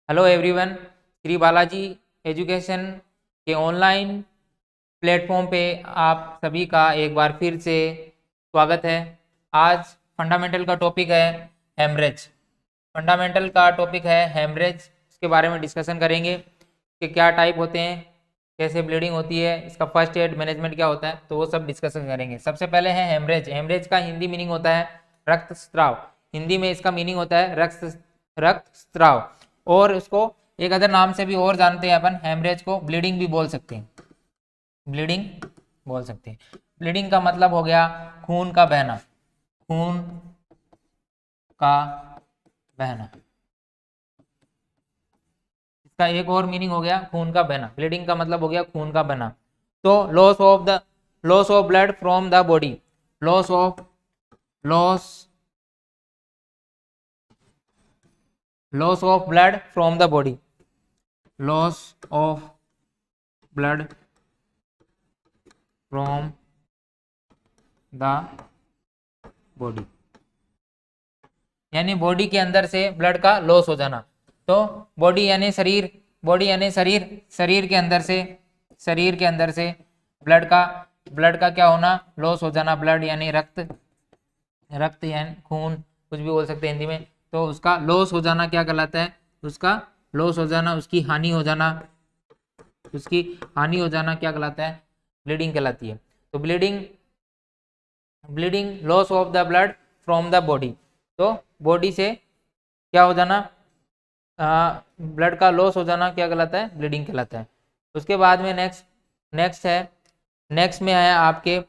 Hello everyone, Shri Balaji education के online platform पे आप सभी का एक बार फिर से स्वागत है। आज फंडामेंटल का टॉपिक है हेमरेज। फंडामेंटल का टॉपिक है हेमरेज, इसके बारे में डिस्कशन करेंगे कि क्या टाइप होते हैं, कैसे ब्लीडिंग होती है, इसका फर्स्ट एड मैनेजमेंट क्या होता है, तो वो सब डिस्कशन करेंगे। सबसे पहले है हेमरेज। हेमरेज का हिंदी मीनिंग होता है रक्तस्राव। हिंदी में इसका मीनिंग होता है रक्तस्राव। और उसको एक अदर नाम से भी और जानते हैं अपन, हेमरेज को ब्लीडिंग भी बोल सकते हैं। ब्लीडिंग बोल सकते हैं। ब्लीडिंग का मतलब हो गया खून का बहना। खून का बहना, इसका एक और मीनिंग हो गया खून का बहना। ब्लीडिंग का मतलब हो गया खून का बहना। तो loss of blood from the body, loss of loss loss of blood from the body, loss of blood from the body, यानी बॉडी के अंदर से ब्लड का लॉस हो जाना। तो बॉडी यानी शरीर, बॉडी यानी शरीर, शरीर के अंदर से ब्लड का क्या होना, लॉस हो जाना। ब्लड यानी रक्त यानी खून, कुछ भी बोल सकते हैं हिंदी में। तो उसका लॉस हो जाना क्या कहलाता है, उसका लॉस हो जाना, उसकी हानि हो जाना, उसकी हानि हो जाना क्या कहलाता है, ब्लीडिंग कहलाती है। तो bleeding loss of the blood from the body, तो बॉडी से क्या हो जाना, ब्लड का लॉस हो जाना क्या कहलाता है, ब्लीडिंग कहलाता है। उसके बाद में नेक्स्ट में है आपके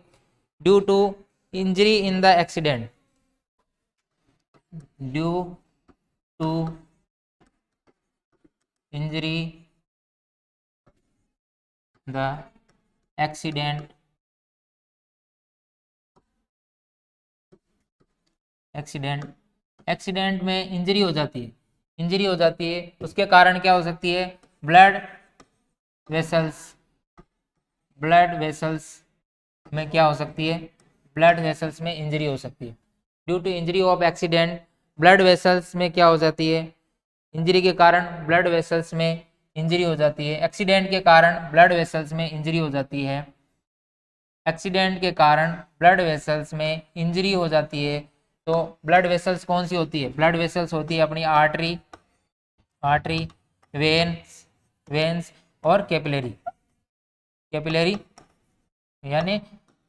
due to injury in the accident, due to injury the accident, accident में इंजरी हो जाती है, उसके कारण क्या हो सकती है, ब्लड वेसल्स, ब्लड वेसल्स में क्या हो सकती है, ब्लड वेसल्स में इंजरी हो सकती है। Due to injury of accident, blood vessels में क्या हो जाती है, इंजरी के कारण ब्लड वेसल्स में इंजरी हो जाती है। एक्सीडेंट के कारण ब्लड वेसल्स में इंजरी हो जाती है, एक्सीडेंट के कारण ब्लड वेसल्स में इंजरी हो जाती है। तो ब्लड वेसल्स कौन सी होती है, ब्लड वेसल्स होती है अपनी आर्टरी, वेन्स और कैपिलरी यानी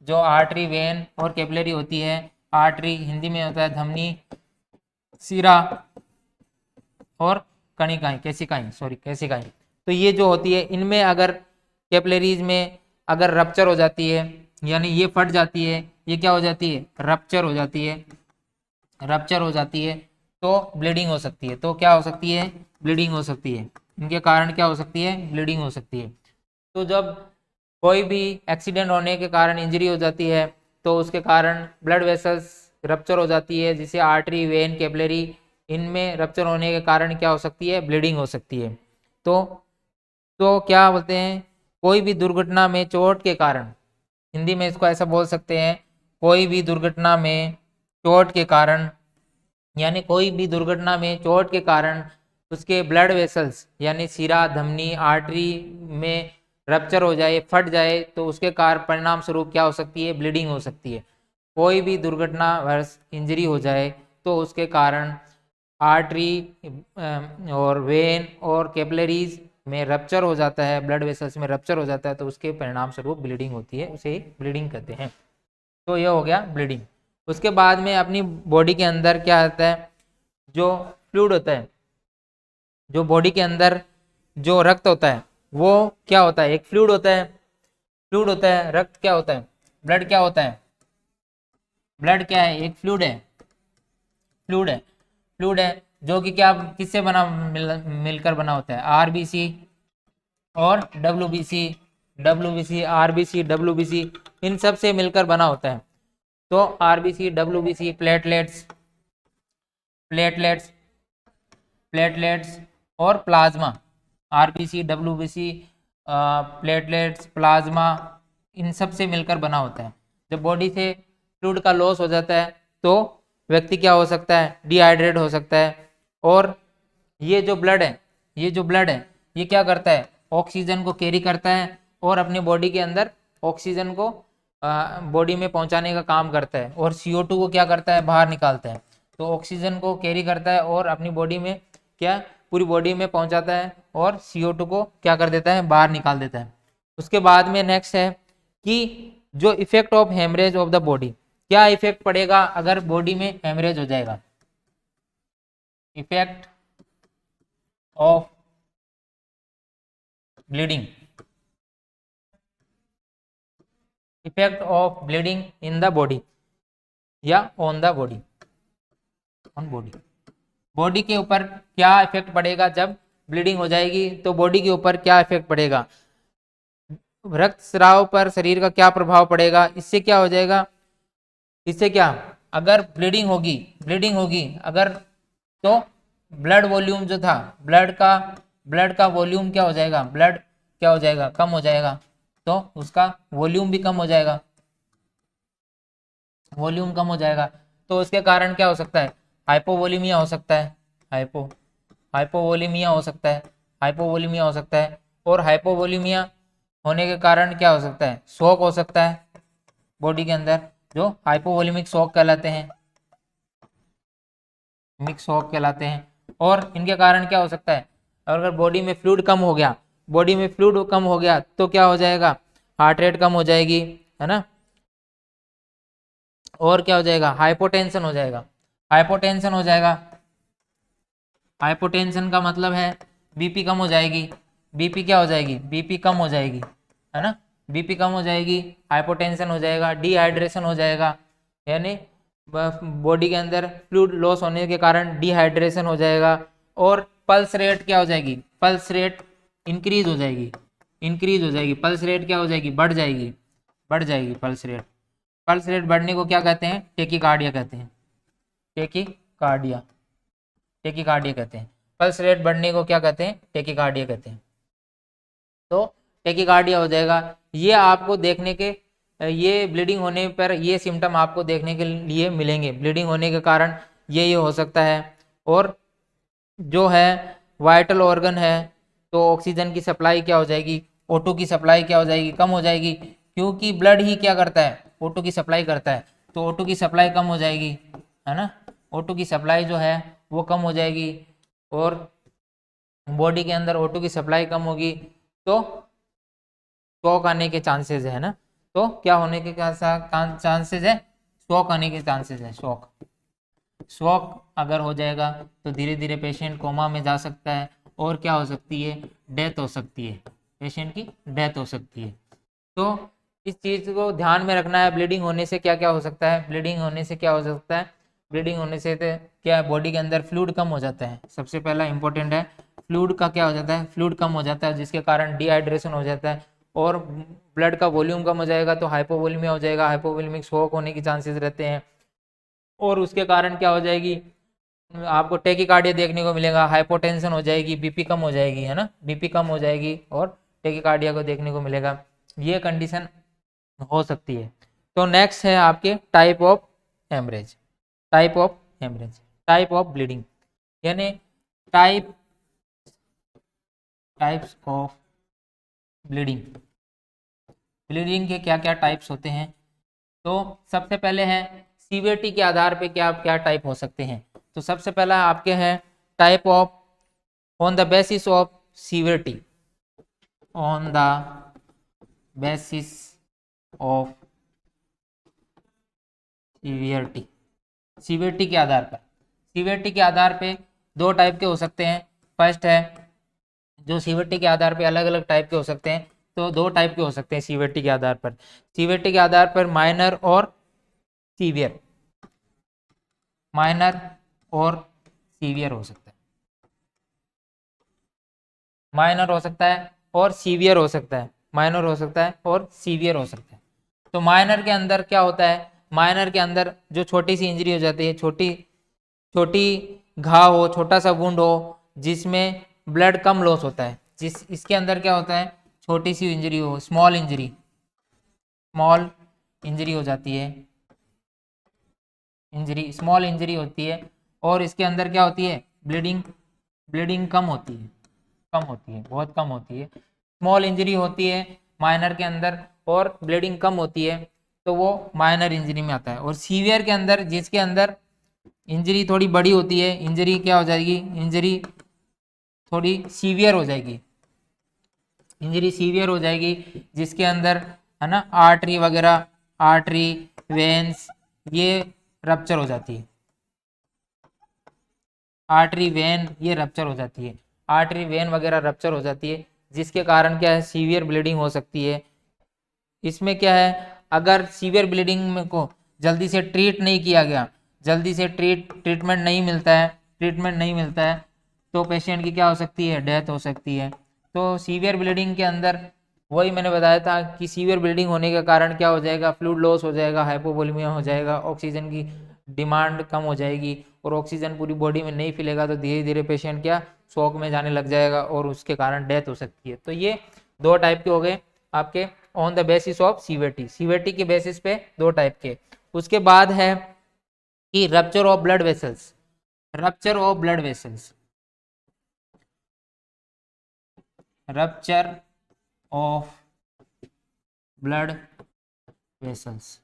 जो आर्टरी, वेन और कैपिलरी होती है। आर्टरी हिंदी में होता है धमनी, सिरा और कणिकाएं, कैसिकाएं। तो ये जो होती है, इनमें अगर कैपिलरीज में अगर रप्चर हो जाती है, यानी ये फट जाती है, ये क्या हो जाती है, रप्चर हो जाती है, तो ब्लीडिंग हो सकती है। तो क्या हो सकती है, ब्लीडिंग हो सकती है। इनके कारण क्या हो सकती है, ब्लीडिंग हो सकती है। तो जब कोई भी एक्सीडेंट होने के कारण इंजरी हो जाती है, तो उसके कारण ब्लड वेसल्स रप्चर हो जाती है, जिसे आर्टरी, वेन, कैपिलरी, इनमें रप्चर होने के कारण क्या हो सकती है, ब्लीडिंग हो सकती है। तो क्या बोलते हैं, कोई भी दुर्घटना में चोट के कारण, हिंदी में इसको ऐसा बोल सकते हैं, कोई भी दुर्घटना में चोट के कारण, यानी कोई भी दुर्घटना में चोट के कारण उसके ब्लड वेसल्स यानी सिरा, धमनी, आर्टरी में रप्चर हो जाए, फट जाए, तो उसके कारण परिणाम स्वरूप क्या हो सकती है, ब्लीडिंग हो सकती है। कोई भी दुर्घटना वर्ष इंजरी हो जाए तो उसके कारण आर्टरी और वेन और कैपिलरीज में रप्चर हो जाता है, ब्लड वेसल्स में रप्चर हो जाता है, तो उसके परिणाम स्वरूप ब्लीडिंग होती है, उसे ब्लीडिंग कहते हैं। तो यह हो गया ब्लीडिंग। उसके बाद में अपनी बॉडी के अंदर क्या आता है, जो फ्लूइड होता है, जो बॉडी के अंदर जो रक्त होता है वो क्या होता है, एक फ्लूइड होता है। रक्त क्या होता है, ब्लड क्या होता है, ब्लड क्या है, एक फ्लूइड है जो कि क्या किससे मिलकर बना होता है, आरबीसी और डब्ल्यूबीसी, इन सब से मिलकर बना होता है। तो आरबीसी, डब्ल्यूबीसी, प्लेटलेट्स और plasma, RBC, WBC, platelets, plasma, इन सब से मिलकर बना होता है। जब बॉडी से फ्लूइड का लॉस हो जाता है तो व्यक्ति क्या हो सकता है, डिहाइड्रेट हो सकता है। और ये जो ब्लड है, ये जो ब्लड है ये क्या करता है, ऑक्सीजन को कैरी करता है और अपने बॉडी के अंदर ऑक्सीजन को बॉडी में पहुंचाने का काम करता है, और CO2 को क्या करता है, बाहर निकालता है। तो ऑक्सीजन को कैरी करता है और अपनी बॉडी में क्या, पूरी बॉडी में पहुंचाता है, और CO2 को क्या कर देता है, बाहर निकाल देता है। उसके बाद में नेक्स्ट है कि जो effect of haemorrhage of the body, क्या इफेक्ट पड़ेगा अगर बॉडी में हेमरेज हो जाएगा। Effect of bleeding, effect of bleeding in the body या on the body, on body, body के ऊपर क्या इफेक्ट पड़ेगा जब ब्लीडिंग हो जाएगी, तो बॉडी के ऊपर क्या इफेक्ट पड़ेगा, रक्त स्राव पर शरीर का क्या प्रभाव पड़ेगा, इससे क्या हो जाएगा, इससे क्या, अगर ब्लीडिंग होगी अगर, तो ब्लड वॉल्यूम जो था, ब्लड का वॉल्यूम क्या हो जाएगा, ब्लड क्या हो जाएगा, कम हो जाएगा, तो उसका वॉल्यूम भी कम हो जाएगा, वॉल्यूम कम हो जाएगा। तो उसके कारण क्या हो सकता है, हाइपोवोलीमिया हो सकता है, हाइपोवोलीमिया हो सकता है, हाइपोवोलीमिया हो सकता है। और हाइपोवोलीमिया होने के कारण क्या हो सकता है, शॉक हो सकता है बॉडी के अंदर, जो हाइपोवोलीमिक शॉक कहलाते हैं, मिक्स शॉक कहलाते हैं। और इनके कारण क्या हो सकता है, अगर बॉडी में फ्लूइड कम हो गया, बॉडी में फ्लूइड कम हो गया तो क्या हो जाएगा, हार्ट रेट कम हो जाएगी, है ना। और क्या हो जाएगा, हाइपोटेंशन हो जाएगा, हाइपोटेंशन हो जाएगा। हाइपोटेंशन का मतलब है बीपी कम हो जाएगी, बीपी क्या हो जाएगी, बीपी कम हो जाएगी, है ना, बीपी कम हो जाएगी, हाइपोटेंशन हो जाएगा, डिहाइड्रेशन हो जाएगा, यानी बॉडी के अंदर फ्लूइड लॉस होने के कारण डिहाइड्रेशन हो जाएगा। और पल्स रेट क्या हो जाएगी, पल्स रेट इंक्रीज हो जाएगी, इंक्रीज हो जाएगी, पल्स रेट क्या हो जाएगी, बढ़ जाएगी, बढ़ जाएगी पल्स रेट। पल्स रेट बढ़ने को क्या कहते हैं, टेकीकार्डिया कहते हैं, टेकीकार्डिया, टेकीकार्डिया कहते हैं। पल्स रेट बढ़ने को क्या कहते हैं, टेकीकार्डिया कहते हैं। तो टेकीकार्डिया हो जाएगा। ये आपको देखने के, ये ब्लीडिंग होने पर ये सिम्टम आपको देखने के लिए मिलेंगे, ब्लीडिंग होने के कारण ये हो सकता है। और जो है वाइटल ऑर्गन है, तो ऑक्सीजन की सप्लाई क्या हो जाएगी, O2 की सप्लाई क्या हो जाएगी, कम हो जाएगी, क्योंकि ब्लड ही क्या करता है, O2 की सप्लाई करता है, तो O2 की सप्लाई कम हो जाएगी, है ना, O2 की सप्लाई जो है वो कम हो जाएगी। और बॉडी के अंदर O2 की सप्लाई कम होगी तो शॉक आने के चांसेस है ना, तो क्या होने के चांसेस है, शॉक आने के चांसेस है, शॉक, शॉक अगर हो जाएगा तो धीरे धीरे पेशेंट कोमा में जा सकता है, और क्या हो सकती है, डेथ हो सकती है, पेशेंट की डेथ हो सकती है। तो इस चीज़ को ध्यान में रखना है, ब्लीडिंग होने से क्या क्या हो सकता है, ब्लीडिंग होने से क्या हो सकता है, ब्लीडिंग होने से तो क्या बॉडी के अंदर फ्लूइड कम हो जाता है, सबसे पहला इंपॉर्टेंट है, फ्लूइड का क्या हो जाता है, फ्लूइड कम हो जाता है, जिसके कारण डिहाइड्रेशन हो जाता है, और ब्लड का वॉल्यूम कम हो जाएगा तो हाइपोवोलीमिया हो जाएगा, हाइपोवोलीमिक शॉक होने के चांसेस रहते हैं। और उसके कारण क्या हो जाएगी, आपको टेकीकार्डिया देखने को मिलेगा, हाइपोटेंशन हो जाएगी, बीपी कम हो जाएगी, है ना, बीपी कम हो जाएगी और टेकीकार्डिया को देखने को मिलेगा, ये कंडीशन हो सकती है। तो नेक्स्ट है आपके type of haemorrhage, type of haemorrhage, type of bleeding, यानी टाइप्स ऑफ ब्लीडिंग, ब्लीडिंग के क्या क्या टाइप्स होते हैं। तो सबसे पहले है सीवियरिटी के आधार पे क्या क्या टाइप हो सकते हैं। तो सबसे पहला आपके है type of on the basis of severity, on the basis of severity, severity के आधार पर, सीवियरिटी के आधार पे दो टाइप के हो सकते हैं। फर्स्ट है जो सीवियरिटी के आधार पे अलग अलग टाइप के हो सकते हैं, तो दो टाइप के हो सकते हैं सीवियरिटी के आधार पर, सीवियरिटी के आधार पर माइनर और सीवियर, माइनर और सीवियर हो सकता है, माइनर हो सकता है और सीवियर हो सकता है, माइनर हो सकता है और सीवियर हो सकता है। तो माइनर के अंदर क्या होता है, माइनर के अंदर जो छोटी सी इंजरी हो जाती है, छोटी छोटी घाव हो, छोटा सा वुंड हो जिसमें ब्लड कम लॉस होता है, जिस इसके अंदर क्या होता है, छोटी सी इंजरी हो, स्मॉल इंजरी, स्मॉल इंजरी हो जाती है, इंजरी स्मॉल इंजरी होती है, और इसके अंदर क्या होती है, ब्लीडिंग, ब्लीडिंग कम होती है, कम होती है, बहुत कम होती है। स्मॉल इंजरी होती है माइनर के अंदर और ब्लीडिंग कम होती है तो वो माइनर इंजरी में आता है। और सीवियर के अंदर, जिसके अंदर इंजरी थोड़ी बड़ी होती है, इंजरी क्या हो जाएगी, इंजरी थोड़ी सीवियर हो जाएगी, इंजरी सीवियर हो जाएगी, जिसके अंदर है ना आर्टरी वगैरह, आर्टरी वेन्स ये रप्चर हो जाती है, आर्टरी वेन ये रप्चर हो जाती है, आर्टरी वेन वगैरह रप्चर हो जाती है, जिसके कारण क्या है सीवियर ब्लीडिंग हो सकती है। इसमें क्या है, अगर सीवियर ब्लीडिंग में को जल्दी से ट्रीट नहीं किया गया, जल्दी से ट्रीटमेंट नहीं मिलता है, ट्रीटमेंट नहीं मिलता है तो पेशेंट की क्या हो सकती है, डेथ हो सकती है। तो सीवियर ब्लीडिंग के अंदर वही मैंने बताया था कि सीवियर ब्लीडिंग होने के कारण क्या हो जाएगा, फ्लूइड लॉस हो जाएगा, हाइपोवोलेमिया हो जाएगा, ऑक्सीजन की डिमांड कम हो जाएगी और ऑक्सीजन पूरी बॉडी में नहीं फिलेगा तो धीरे धीरे पेशेंट क्या शॉक में जाने लग जाएगा और उसके कारण डेथ हो सकती है। तो ये दो टाइप के हो गए आपके on the basis of CVT, CVT के बेसिस पे दो टाइप के। उसके बाद है कि rupture of blood vessels, rupture of blood vessels, rupture of blood vessels,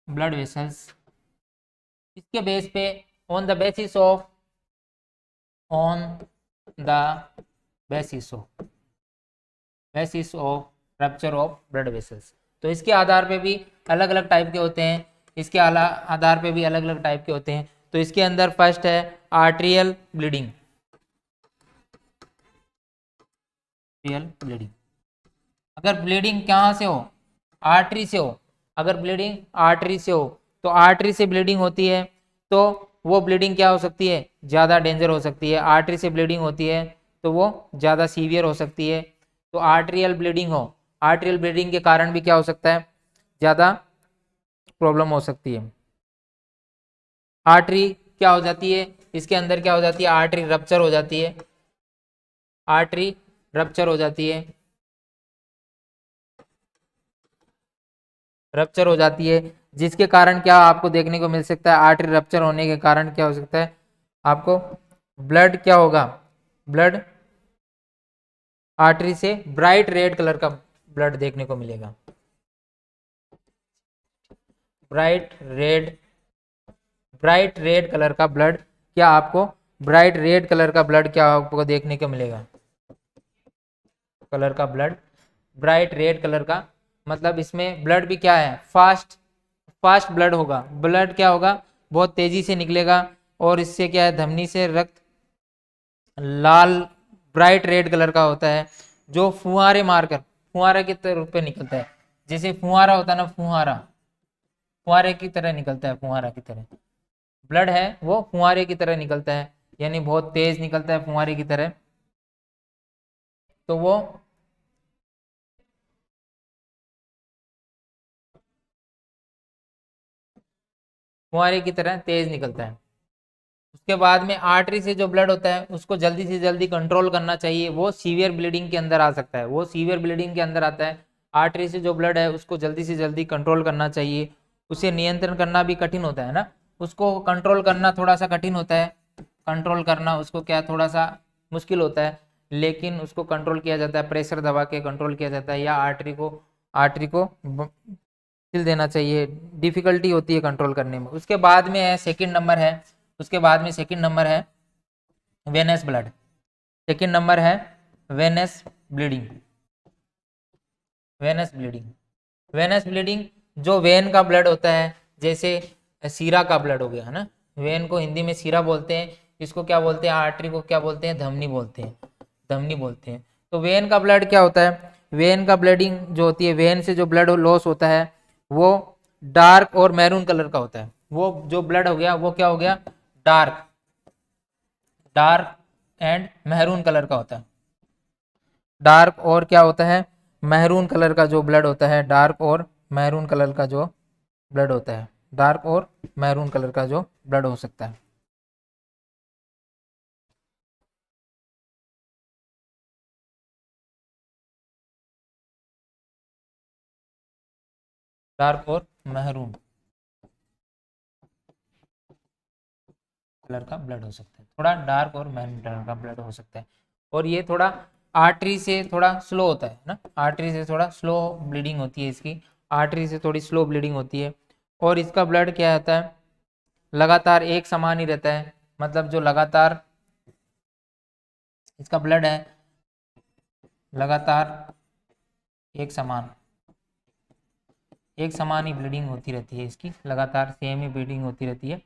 blood vessels इसके बेस पे on the basis of, on the basis of, basis of rupture of blood vessels. तो इसके आधार पे भी अलग अलग टाइप के होते हैं, इसके आधार पे भी अलग अलग टाइप के होते हैं। तो इसके अंदर फर्स्ट है आर्टेरियल ब्लीडिंग, आर्टेरियल ब्लीडिंग। अगर ब्लीडिंग कहाँ से हो, आर्टरी से हो, अगर ब्लीडिंग आर्टरी से हो तो आर्टरी से ब्लीडिंग होती है तो वो ब्लीडिंग क्या हो सकती है, ज़्यादा डेंजर हो सकती है। आर्टरी से ब्लीडिंग होती है तो वो ज़्यादा सीवियर हो सकती है। तो आर्टेरियल ब्लीडिंग हो, आर्टेरियल ब्लीडिंग के कारण भी क्या हो सकता है, ज़्यादा प्रॉब्लम हो सकती है। आर्टरी क्या हो जाती है, इसके अंदर क्या हो जाती है, आर्टरी रप्चर हो जाती है, आर्टरी रप्चर हो जाती है, रप्चर हो जाती है, जिसके कारण क्या आपको देखने को मिल सकता है, आर्टरी रप्चर होने के कारण क्या हो सकता है, आपको ब्लड क्या होगा, ब्लड आर्टरी से ब्राइट रेड कलर का ब्लड देखने को मिलेगा, bright red, bright red colour का ब्लड, क्या आपको ब्राइट रेड कलर का ब्लड क्या आपको देखने को मिलेगा, कलर का ब्लड, ब्राइट रेड कलर का, मतलब इसमें ब्लड भी क्या है, फास्ट, फास्ट ब्लड होगा, ब्लड क्या होगा बहुत तेजी से निकलेगा और इससे क्या है धमनी से रक्त लाल ब्राइट रेड कलर का होता है, जो फुहारे मारकर फुहारे की तरफ पे निकलता है, जैसे फुहारा होता है ना, फुहारा फुहारे की तरह निकलता है, फुहारा की तरह ब्लड है वो फुहारे की तरह निकलता है, यानी बहुत तेज निकलता है फुहारे की तरह। तो वो फुहारे की तरह तेज निकलता है। उसके बाद में आर्टरी से जो ब्लड होता है उसको जल्दी से जल्दी कंट्रोल करना चाहिए, वो सीवियर ब्लीडिंग के अंदर आ सकता है, वो सीवियर ब्लीडिंग के अंदर आता है। आर्टरी से जो ब्लड है उसको जल्दी से जल्दी कंट्रोल करना चाहिए, उसे नियंत्रण करना भी कठिन होता है ना, उसको कंट्रोल करना थोड़ा सा कठिन होता है, कंट्रोल करना उसको क्या थोड़ा सा मुश्किल होता है, लेकिन उसको कंट्रोल किया जाता है, प्रेशर दबा के कंट्रोल किया जाता है, या आर्टरी को सिल देना चाहिए, डिफिकल्टी होती है कंट्रोल करने में। उसके बाद में है सेकंड नंबर है, उसके बाद में सेकंड नंबर है वेनस ब्लड, सेकंड नंबर है venous bleeding, venous bleeding, venous bleeding जो वेन का ब्लड होता है, जैसे सीरा का ब्लड हो गया है ना, वेन को हिंदी में सीरा बोलते हैं, इसको क्या बोलते हैं, आर्टरी को क्या बोलते हैं, धमनी बोलते हैं, धमनी बोलते हैं। तो वेन का ब्लड क्या होता है, वेन का ब्लडिंग जो होती है, वेन से जो ब्लड लॉस होता है वो डार्क और मैरून कलर का होता है, वो जो ब्लड हो गया वो क्या हो गया, dark, dark and maroon colour का होता है, डार्क और क्या होता है, मैरून कलर का जो ब्लड होता है, डार्क और मैरून कलर का जो ब्लड होता है, डार्क और मैरून कलर का जो ब्लड हो सकता है। डार्क और मैरून, कलर का ब्लड हो सकता है, थोड़ा डार्क और मैरून कलर का ब्लड हो सकता है। और ये थोड़ा आर्टरी से थोड़ा स्लो होता है ना, आर्टरी से थोड़ा स्लो ब्लीडिंग होती है इसकी, आर्टरी से थोड़ी स्लो ब्लीडिंग होती है। और इसका ब्लड क्या होता है, लगातार एक समान ही रहता है, मतलब जो लगातार इसका ब्लड है लगातार एक समान ही ब्लीडिंग होती रहती है इसकी, लगातार सेम ही ब्लीडिंग होती रहती है।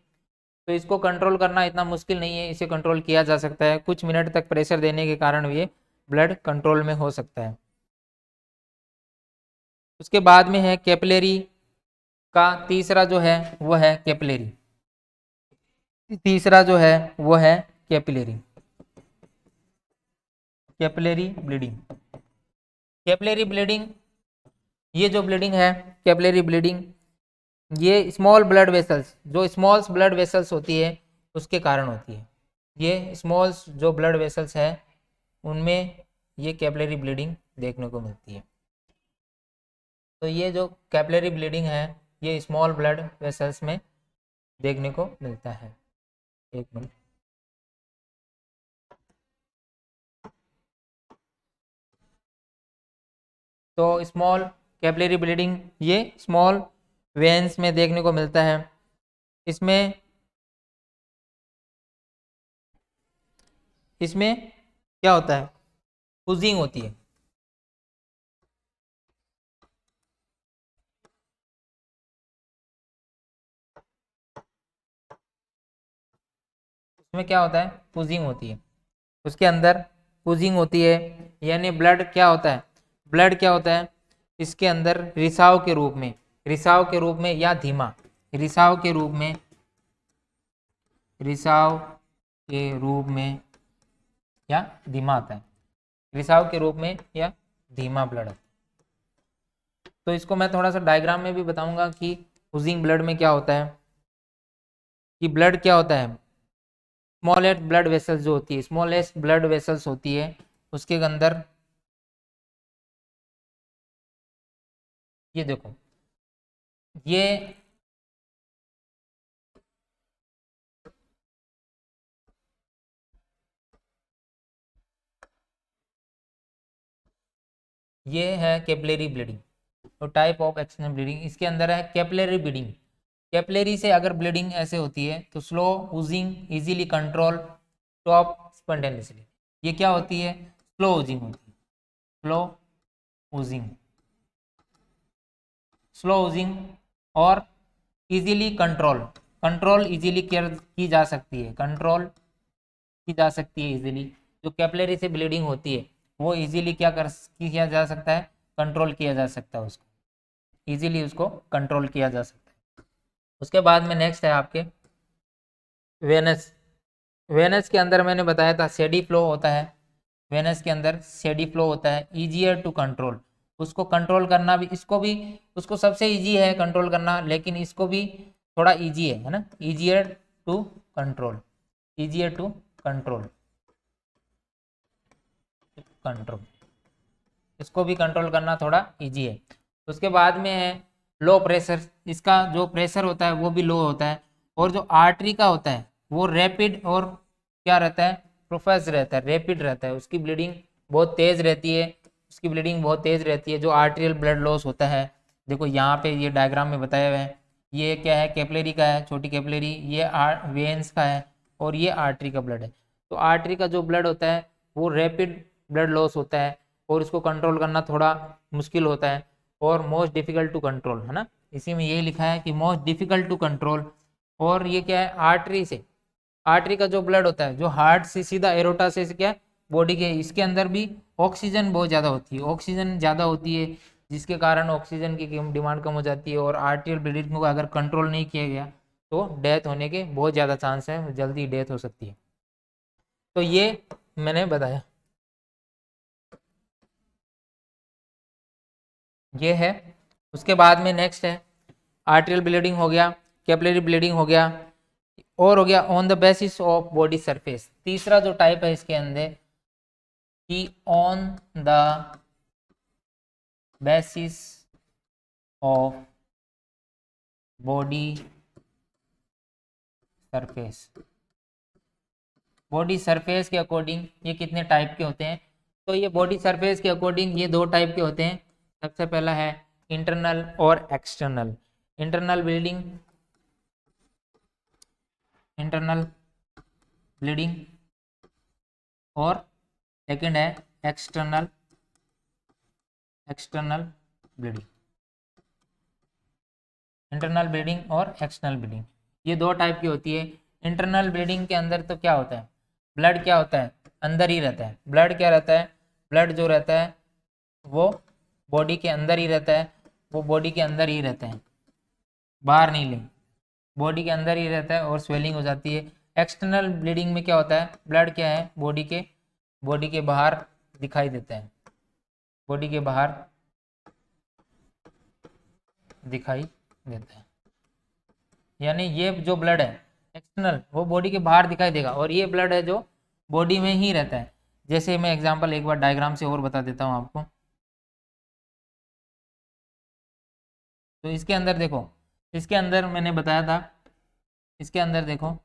तो इसको कंट्रोल करना इतना मुश्किल नहीं है, इसे कंट्रोल किया जा सकता है, कुछ मिनट तक प्रेशर देने के कारण ये ब्लड कंट्रोल में हो सकता है। उसके बाद में है कैपिलरी का तीसरा जो है वो है कैपिलरी, तीसरा जो है वो है capillary, capillary bleeding. Capillary bleeding, ये जो ब्लीडिंग है कैपिलरी ब्लीडिंग, ये स्मॉल ब्लड वेसल्स, जो स्मॉल ब्लड वेसल्स होती है उसके कारण होती है। ये स्मॉल जो ब्लड वेसल्स है उनमें ये कैपिलरी ब्लीडिंग देखने को मिलती है। तो ये जो कैपिलरी ब्लीडिंग है ये स्मॉल ब्लड वेसल्स में देखने को मिलता है। एक मिनट, तो स्मॉल कैपिलरी ब्लीडिंग ये स्मॉल वेन्स में देखने को मिलता है। इसमें इसमें क्या होता है, पुजिंग होती है। इसमें क्या होता है, पुजिंग होती है, उसके अंदर पुजिंग होती है। यानी ब्लड क्या होता है, ब्लड क्या होता है इसके अंदर रिसाव के रूप में, रिसाव के रूप में या धीमा, रिसाव के रूप में, रिसाव के रूप में या धीमा आता है, रिसाव के रूप में या धीमा ब्लड। तो इसको मैं थोड़ा सा डायग्राम में भी बताऊंगा कि पुजिंग ब्लड में क्या होता है, कि ब्लड क्या होता है, स्मॉलेस्ट ब्लड वेसल्स जो होती है, स्मॉलेस्ट ब्लड वेसल्स होती है उसके अंदर, ये देखो ये ये है कैपिलरी ब्लीडिंग। तो टाइप ऑफ एक्सटर्नल ब्लीडिंग इसके अंदर है कैपिलरी ब्लीडिंग। कैपिलरी से अगर ब्लीडिंग ऐसे होती है तो slow oozing easily control stop spontaneously, ये क्या होती है, स्लो ऊजिंग होती है, स्लो ऊजिंग, स्लो ऊजिंग। और इजीली कंट्रोल, कंट्रोल इजीली की जा सकती है, कंट्रोल की जा सकती है इजीली। जो कैपिलरी से ब्लीडिंग होती है वो इजीली क्या कर किया जा सकता है, कंट्रोल किया जा सकता है, उसको इजीली उसको कंट्रोल किया जा सकता है। उसके बाद में नेक्स्ट है आपके वेनस। वेनस के अंदर मैंने बताया था सेडी फ्लो होता है, वेनस के अंदर सेडी फ्लो होता है, ईजियर टू कंट्रोल, उसको कंट्रोल करना भी, इसको भी, उसको सबसे इजी है कंट्रोल करना, लेकिन इसको भी थोड़ा इजी है ना, easier to control, easier to control, control, इसको भी कंट्रोल करना थोड़ा इजी है। उसके बाद में है लो प्रेशर, इसका जो प्रेशर होता है वो भी लो होता है। और जो आर्टरी का होता है वो रैपिड और क्या रहता है, प्रोफेस रहता है, रैपिड रहता है, उसकी ब्लीडिंग बहुत तेज़ रहती है, उसकी ब्लीडिंग बहुत तेज़ रहती है। जो आर्टेरियल ब्लड लॉस होता है, देखो यहाँ पे ये डायग्राम में बताया हुआ है, ये क्या है कैपिलरी का है, छोटी कैपिलरी, ये वेन्स का है और ये आर्टरी का ब्लड है। तो आर्टरी का जो ब्लड होता है वो रैपिड ब्लड लॉस होता है और इसको कंट्रोल करना थोड़ा मुश्किल होता है और मोस्ट डिफिकल्ट टू कंट्रोल, है ना, इसी में यही लिखा है कि मोस्ट डिफिकल्ट टू कंट्रोल। और ये क्या है, आर्टरी से, आर्टरी का जो ब्लड होता है जो हार्ट से सीधा एरोटा से क्या बॉडी के, इसके अंदर भी ऑक्सीजन बहुत ज़्यादा होती है, ऑक्सीजन ज़्यादा होती है जिसके कारण ऑक्सीजन की डिमांड कम हो जाती है। और आर्टियल ब्लीडिंग को अगर कंट्रोल नहीं किया गया तो डेथ होने के बहुत ज़्यादा चांस है, जल्दी डेथ हो सकती है। तो ये मैंने बताया, ये है। उसके बाद में नेक्स्ट है आर्टियल ब्लीडिंग हो गया, कैपिलरी ब्लीडिंग हो गया, और हो गया on the basis of body surface. तीसरा जो टाइप है इसके अंदर कि on the basis of body surface, body surface के अकॉर्डिंग ये कितने टाइप के होते हैं? तो ये बॉडी सरफेस के अकॉर्डिंग ये 2 टाइप के होते हैं। सबसे पहला है इंटरनल और external. Internal bleeding, internal bleeding, और सेकंड है external, external bleeding. Internal bleeding और एक्सटर्नल ब्लीडिंग ये 2 टाइप की होती है। इंटरनल ब्लीडिंग के अंदर तो क्या होता है, ब्लड क्या होता है, अंदर ही रहता है। ब्लड क्या रहता है, ब्लड जो रहता है वो बॉडी के अंदर ही रहता है, वो बॉडी के अंदर ही रहता है, बाहर नहीं ले, बॉडी के अंदर ही रहता है और स्वेलिंग हो जाती है। एक्सटर्नल ब्लीडिंग में क्या होता है, ब्लड क्या है बॉडी के बाहर दिखाई देता है, बॉडी के बाहर दिखाई देता है। यानी ये जो ब्लड है एक्सटर्नल वो बॉडी के बाहर दिखाई देगा, और ये ब्लड है जो बॉडी में ही रहता है। जैसे मैं एग्जांपल एक बार डायग्राम से और बता देता हूँ आपको। तो इसके अंदर देखो, इसके अंदर मैंने बताया था, इसके अंदर देखो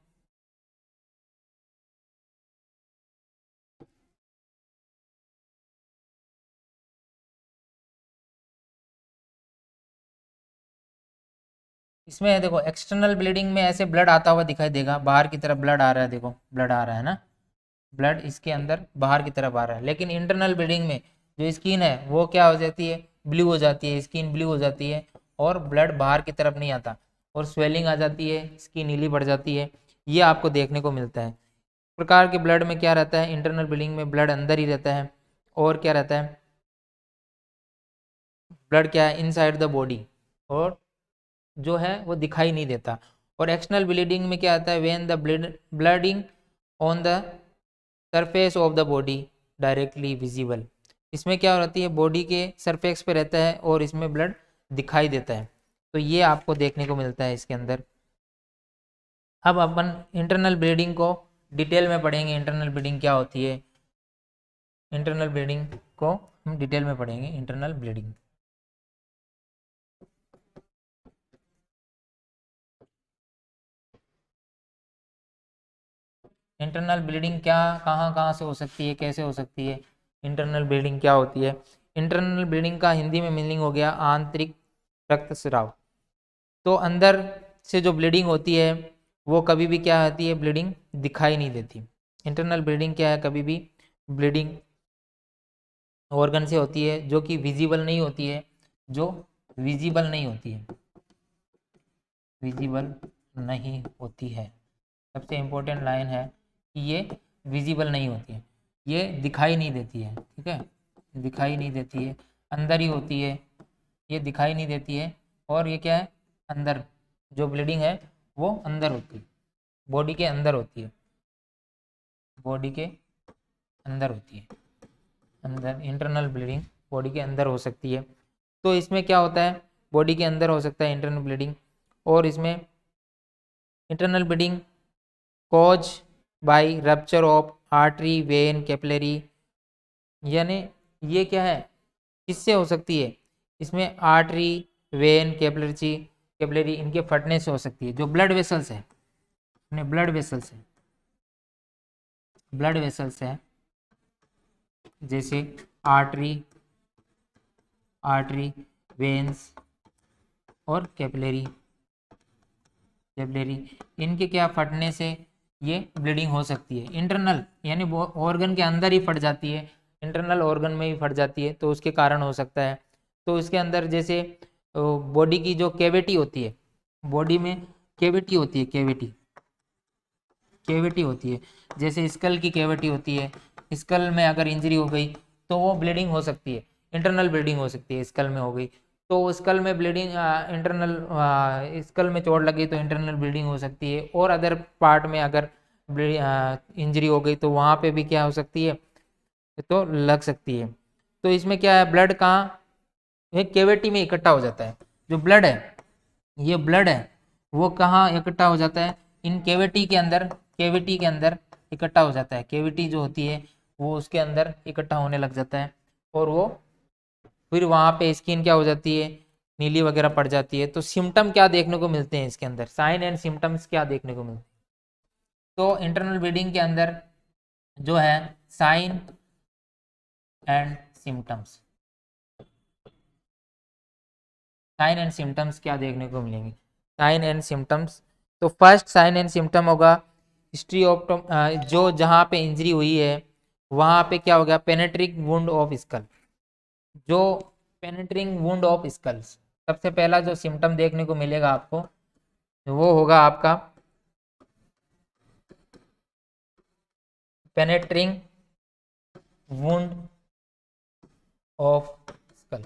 इसमें देखो एक्सटर्नल ब्लीडिंग में ऐसे ब्लड आता हुआ दिखाई देगा, बाहर की तरफ ब्लड आ रहा है, देखो ब्लड आ रहा है ना, ब्लड इसके अंदर बाहर की तरफ आ रहा है। लेकिन इंटरनल ब्लीडिंग में जो स्किन है वो क्या हो जाती है, ब्लू हो जाती है, स्किन ब्लू हो जाती है और ब्लड बाहर की तरफ नहीं आता और स्वेलिंग आ जाती है, स्किन नीली पड़ जाती है। ये आपको देखने को मिलता है। प्रकार के ब्लड में क्या रहता है, इंटरनल ब्लीडिंग में ब्लड अंदर ही रहता है, और क्या रहता है, ब्लड क्या है इनसाइड द बॉडी, और जो है वो दिखाई नहीं देता। और एक्सटर्नल ब्लीडिंग में क्या आता है, when the blooding on the surface of the body directly visible. इसमें क्या होती है, बॉडी के सरफेस पे रहता है और इसमें ब्लड दिखाई देता है। तो ये आपको देखने को मिलता है इसके अंदर। अब अपन इंटरनल ब्लीडिंग को डिटेल में पढ़ेंगे, इंटरनल ब्लीडिंग क्या होती है। इंटरनल ब्लीडिंग को हम डिटेल में पढ़ेंगे। इंटरनल ब्लीडिंग, इंटरनल ब्लीडिंग क्या, कहाँ कहाँ से हो सकती है, कैसे हो सकती है, इंटरनल ब्लीडिंग क्या होती है। इंटरनल ब्लीडिंग का हिंदी में मीनिंग हो गया आंतरिक रक्तस्राव। तो अंदर से जो ब्लीडिंग होती है वो कभी भी क्या होती है, ब्लीडिंग दिखाई नहीं देती। इंटरनल ब्लीडिंग क्या है, कभी भी ब्लीडिंग ऑर्गन से होती है जो कि विजिबल नहीं होती है, जो विजिबल नहीं होती है, विजिबल नहीं होती है। सबसे इम्पोर्टेंट लाइन है कि ये विजिबल नहीं होती है, ये दिखाई नहीं देती है, ठीक है, दिखाई नहीं देती है, अंदर ही होती है, ये दिखाई नहीं देती है। और ये क्या है, अंदर जो ब्लीडिंग है वो अंदर होती है, बॉडी के अंदर होती है, बॉडी के अंदर होती है, अंदर इंटरनल ब्लीडिंग बॉडी के अंदर हो सकती है। तो इसमें क्या होता है, बॉडी के अंदर हो सकता है इंटरनल ब्लीडिंग। और इसमें internal bleeding cause by rupture of artery vein capillary, यानी ये क्या है, किससे हो सकती है, इसमें आर्टरी वेन कैपिलरी इनके फटने से हो सकती है। जो ब्लड वेसल्स है, अपने ब्लड वेसल्स है, ब्लड वेसल्स है जैसे आर्टरी, आर्टरी, वेन्स और कैपिलरी, कैपिलरी इनके क्या फटने से ये ब्लीडिंग हो सकती है। इंटरनल यानी वो ऑर्गन के अंदर ही फट जाती है, इंटरनल ऑर्गन में ही फट जाती है, तो उसके कारण हो सकता है। तो इसके अंदर जैसे बॉडी की जो कैविटी होती है, बॉडी में कैविटी होती है, कैविटी, कैविटी होती है, जैसे स्कल की कैविटी होती है, स्कल में अगर इंजरी हो गई तो वो ब्लीडिंग हो सकती है, इंटरनल ब्लीडिंग हो सकती है, स्कल में हो गई तो स्कल में ब्लीडिंग, इंटरनल स्कल में चोट लगी तो इंटरनल ब्लीडिंग हो सकती है। और अदर पार्ट में अगर इंजरी हो गई तो वहाँ पे भी क्या हो सकती है, तो लग सकती है। तो इसमें क्या है, ब्लड कहाँ, एक कैविटी में इकट्ठा हो जाता है। जो ब्लड है, ये ब्लड है वो कहाँ इकट्ठा हो जाता है, इन कैविटी के अंदर, कैविटी के अंदर इकट्ठा हो जाता है। कैविटी जो होती है वो उसके अंदर इकट्ठा होने लग जाता है, और वो फिर वहाँ पे स्किन क्या हो जाती है, नीली वगैरह पड़ जाती है। तो सिम्टम क्या देखने को मिलते हैं इसके अंदर, साइन एंड सिम्टम्स क्या देखने को मिलते हैं। तो इंटरनल ब्लीडिंग के अंदर जो है sign and symptoms. Sign and symptoms क्या देखने को मिलेंगे? साइन एंड सिम्टम्स, तो फर्स्ट साइन एंड सिम्टम होगा हिस्ट्री ऑफ, जो जहाँ पे इंजरी हुई है वहाँ पे क्या हो गया, पेनेट्रिंग वुंड ऑफ स्कल। जो पेनेट्रिंग वुंड ऑफ स्कल्स, सबसे पहला जो सिम्टम देखने को मिलेगा आपको वो होगा आपका पेनेट्रिंग वुंड ऑफ स्कल।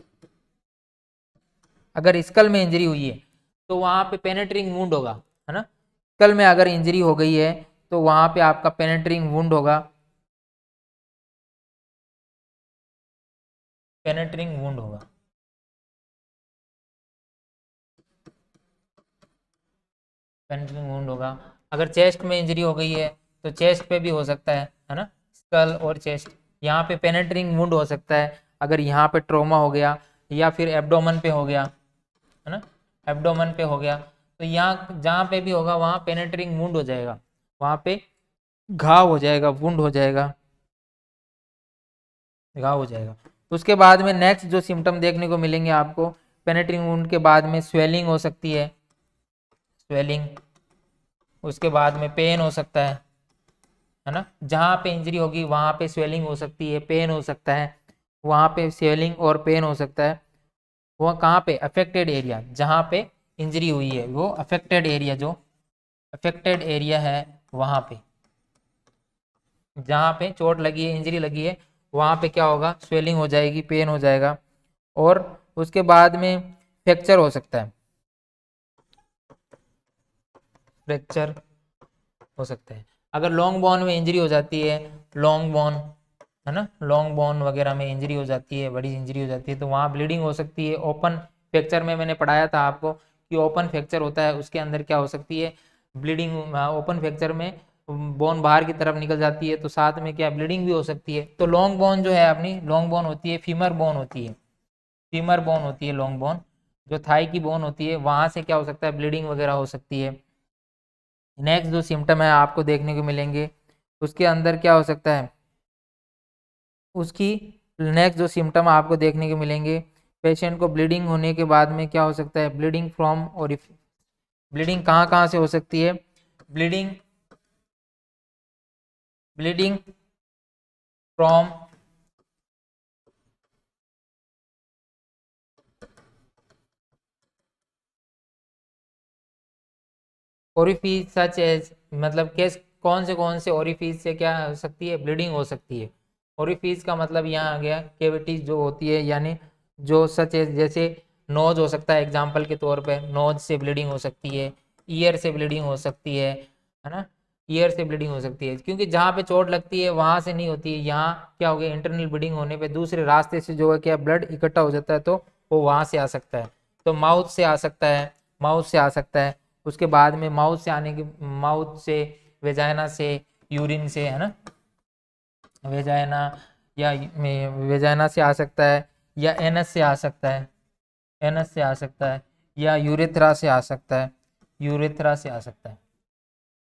अगर स्कल में इंजरी हुई है तो वहां पे पेनेट्रिंग वुंड होगा, है ना। स्कल में अगर इंजरी हो गई है तो वहां पे आपका पेनेट्रिंग वुंड होगा, पेनेट्रिंग वुंड होगा। पेनेट्रिंग वुंड होगा। अगर चेस्ट में इंजरी हो गई है तो चेस्ट पे भी हो सकता है ना, स्कल और चेस्ट, यहाँ पे पेनेट्रिंग वुंड हो सकता है। अगर यहाँ पे ट्रोमा हो गया या फिर एब्डोमन पे हो गया, है ना, एब्डोमन पे हो गया, तो यहाँ जहाँ पे भी होगा वहाँ पेनेट्रिंग वुंड हो जाएगा, वहाँ पे घाव हो जाएगा, वुंड हो जाएगा, घाव हो जाएगा। उसके बाद में नेक्स्ट जो सिम्टम देखने को मिलेंगे आपको, पेनेट्रिंग वुंड के बाद में स्वेलिंग हो सकती है, स्वेलिंग। उसके बाद में पेन हो सकता है ना, जहाँ पे इंजरी होगी वहाँ पे स्वेलिंग हो सकती है, पेन हो सकता है, वहाँ पे स्वेलिंग और पेन हो सकता है। वो कहाँ पे, अफेक्टेड एरिया जहाँ पे इंजरी हुई है, वो अफेक्टेड एरिया, जो अफेक्टेड एरिया है वहाँ पे, जहाँ पे चोट लगी है, इंजरी लगी है, वहाँ पे क्या होगा, स्वेलिंग हो जाएगी, पेन हो जाएगा। और उसके बाद में फ्रैक्चर हो सकता है, फ्रैक्चर हो सकता है। अगर लॉन्ग बोन में इंजरी हो जाती है, लॉन्ग बोन, है ना, लॉन्ग बोन वगैरह में इंजरी हो जाती है, बड़ी इंजरी हो जाती है, तो वहाँ ब्लीडिंग हो सकती है। ओपन फ्रैक्चर में मैंने पढ़ाया था आपको कि ओपन फ्रैक्चर होता है, उसके अंदर क्या हो सकती है, ब्लीडिंग। ओपन फ्रैक्चर में बोन बाहर की तरफ निकल जाती है, तो साथ में क्या, ब्लीडिंग भी हो सकती है। तो लॉन्ग बोन जो है अपनी, लॉन्ग बोन होती है, फीमर बोन होती है, फीमर बोन होती है लॉन्ग बोन, जो थाई की बोन होती है, वहाँ से क्या हो सकता है, ब्लीडिंग वगैरह हो सकती है। नेक्स्ट जो सिम्टम है आपको देखने को मिलेंगे, उसके अंदर क्या हो सकता है, उसकी नेक्स्ट जो सिम्टम आपको देखने को मिलेंगे, पेशेंट को ब्लीडिंग होने के बाद में क्या हो सकता है, ब्लीडिंग फ्रॉम, और ब्लीडिंग कहाँ कहाँ से हो सकती है, bleeding, bleeding from orifice such as, मतलब कैस कौन से ओरिफिस से क्या हो सकती है, ब्लीडिंग हो सकती है। ओरिफिस का मतलब यहाँ आ गया कैविटीज जो होती है, यानी जो सच एज, जैसे नोज हो सकता है, एग्जाम्पल के तौर पे नोज से ब्लीडिंग हो सकती है, ईयर से ब्लीडिंग हो सकती है ना, ईयर से ब्लीडिंग हो सकती है, क्योंकि जहाँ पे चोट लगती है वहाँ से नहीं होती है। यहाँ क्या हो गया, इंटरनल ब्लीडिंग होने पे दूसरे रास्ते से जो है क्या, ब्लड इकट्ठा हो जाता है, तो वो वहाँ से आ सकता है। तो माउथ से आ सकता है, माउथ से आ सकता है। उसके बाद में माउथ से आने के, माउथ से, वेजाइना से, यूरिन से, है ना, वेजाइना या वेजाइना से आ सकता है, या एनस से आ सकता है, एनस से आ सकता है, या यूरेथ्रा से आ सकता है, यूरेथ्रा से आ सकता है,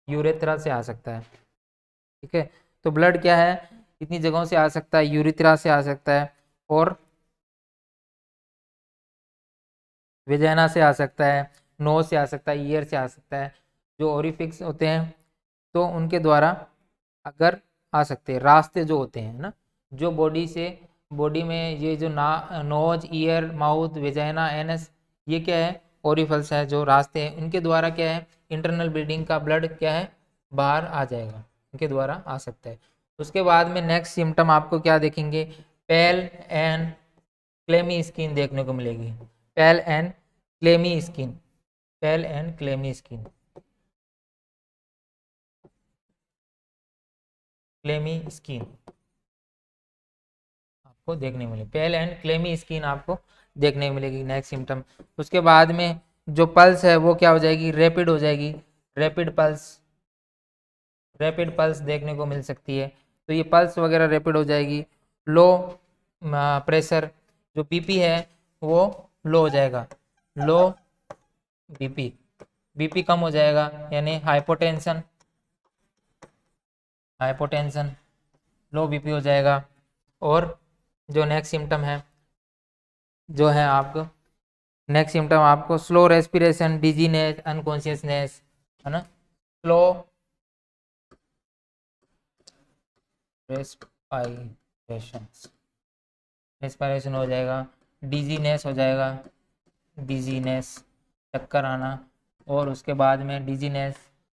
यूरेथ्रा से आ सकता है। ठीक है, तो ब्लड क्या है, इतनी जगहों से आ सकता है, यूरेथ्रा से आ सकता है, और वेजाइना से आ सकता है, नोज से आ सकता है, ईयर से आ सकता है। जो ओरिफिक्स होते हैं तो उनके द्वारा अगर आ सकते हैं, रास्ते जो होते हैं ना, जो बॉडी से, बॉडी में ये जो ना, nose, ear, mouth, vagina, anus, ये क्या है, ओरिफल्स है, जो रास्ते हैं, इनके द्वारा क्या है, इंटरनल ब्लीडिंग का ब्लड क्या है, बाहर आ जाएगा, इनके द्वारा आ सकता है। उसके बाद में नेक्स्ट सिम्टम आपको क्या देखेंगे, पेल एंड क्लेमी स्किन देखने को मिलेगी, pale and clammy skin, pale and clammy skin, clammy skin आपको देखने को मिलेगी, पेल एंड क्लेमी स्किन आपको देखने को मिलेगी नेक्स्ट सिम्टम। उसके बाद में जो पल्स है वो क्या हो जाएगी, रैपिड हो जाएगी, रैपिड पल्स, रैपिड पल्स देखने को मिल सकती है। तो ये पल्स वगैरह रैपिड हो जाएगी। लो प्रेशर, जो बीपी है वो लो हो जाएगा, लो बीपी, बीपी कम हो जाएगा, यानी हाइपोटेंशन, हाइपोटेंशन लो बीपी हो जाएगा। और जो नेक्स्ट सिम्टम है, जो है आपको नेक्स्ट सिम्टम आपको स्लो रेस्पिरेशन, डिजीनेस, अनकॉन्शियसनेस, है ना। स्लो रेस्पिरेशन, रेस्पिरेशन हो जाएगा, डिजीनेस हो जाएगा, डिजीनेस चक्कर आना, और उसके बाद में डिजीनेस,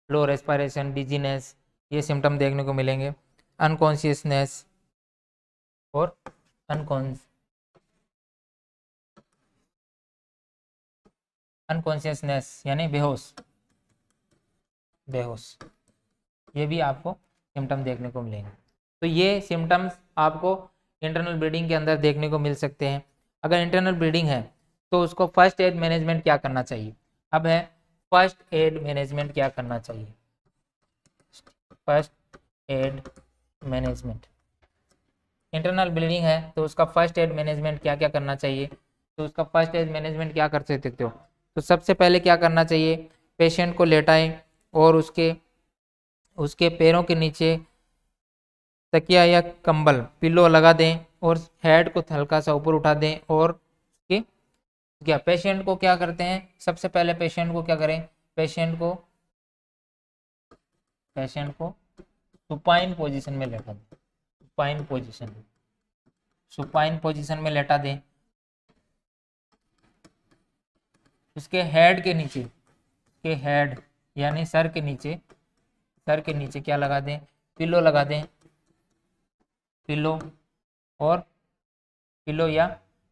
लो रेस्पिरेशन, डिजीनेस, ये सिम्टम देखने को मिलेंगे। अनकॉन्शियसनेस और अनकॉन्शियसनेस यानी बेहोश, बेहोश, ये भी आपको सिम्टम देखने को मिलेंगे। तो ये सिम्टम्स आपको इंटरनल ब्लीडिंग के अंदर देखने को मिल सकते हैं। अगर इंटरनल ब्लीडिंग है तो उसको फर्स्ट एड मैनेजमेंट क्या करना चाहिए। अब है फर्स्ट एड मैनेजमेंट क्या करना चाहिए। First aid management, internal bleeding है तो उसका फर्स्ट एड मैनेजमेंट क्या क्या करना चाहिए। तो उसका फर्स्ट एड मैनेजमेंट क्या कर सकते हो। तो सबसे पहले क्या करना चाहिए, पेशेंट को लेटाएं और उसके उसके पैरों के नीचे तकिया या कंबल पिलो लगा दें और हेड को हल्का सा ऊपर उठा दें। और उसके क्या पेशेंट को क्या करते हैं, सबसे पहले पेशेंट को क्या करें, पेशेंट को सुपाइन पोजीशन में लेटा दें, सुपाइन पोजीशन में लेटा दें। उसके हेड के नीचे, के हेड यानी सर के नीचे क्या लगा दें, पिलो लगा दें, पिलो। और पिलो या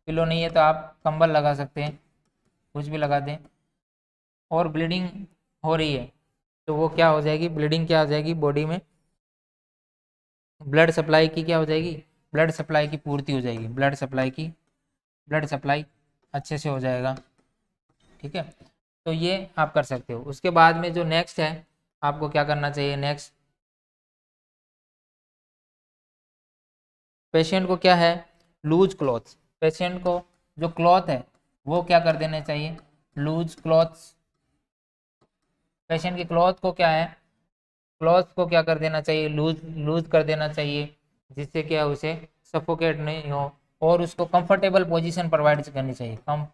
पिलो नहीं है तो आप कंबल लगा सकते हैं, कुछ भी लगा दें। और ब्लीडिंग हो रही है तो वो क्या हो जाएगी, ब्लीडिंग क्या हो जाएगी, बॉडी में ब्लड सप्लाई की क्या हो जाएगी, ब्लड सप्लाई की पूर्ति हो जाएगी, ब्लड सप्लाई अच्छे से हो जाएगा। ठीक है, तो ये आप कर सकते हो। उसके बाद में जो नेक्स्ट है आपको क्या करना चाहिए, नेक्स्ट पेशेंट को क्या है, लूज क्लॉथ्स, पेशेंट को जो क्लॉथ है वो क्या कर देने चाहिए, लूज क्लॉथ्स। पेशेंट की क्लॉथ को क्या है, क्लॉथ को क्या कर देना चाहिए, लूज लूज कर देना चाहिए, जिससे क्या उसे सफोकेट नहीं हो। और उसको कंफर्टेबल पोजीशन प्रोवाइड करनी चाहिए, कम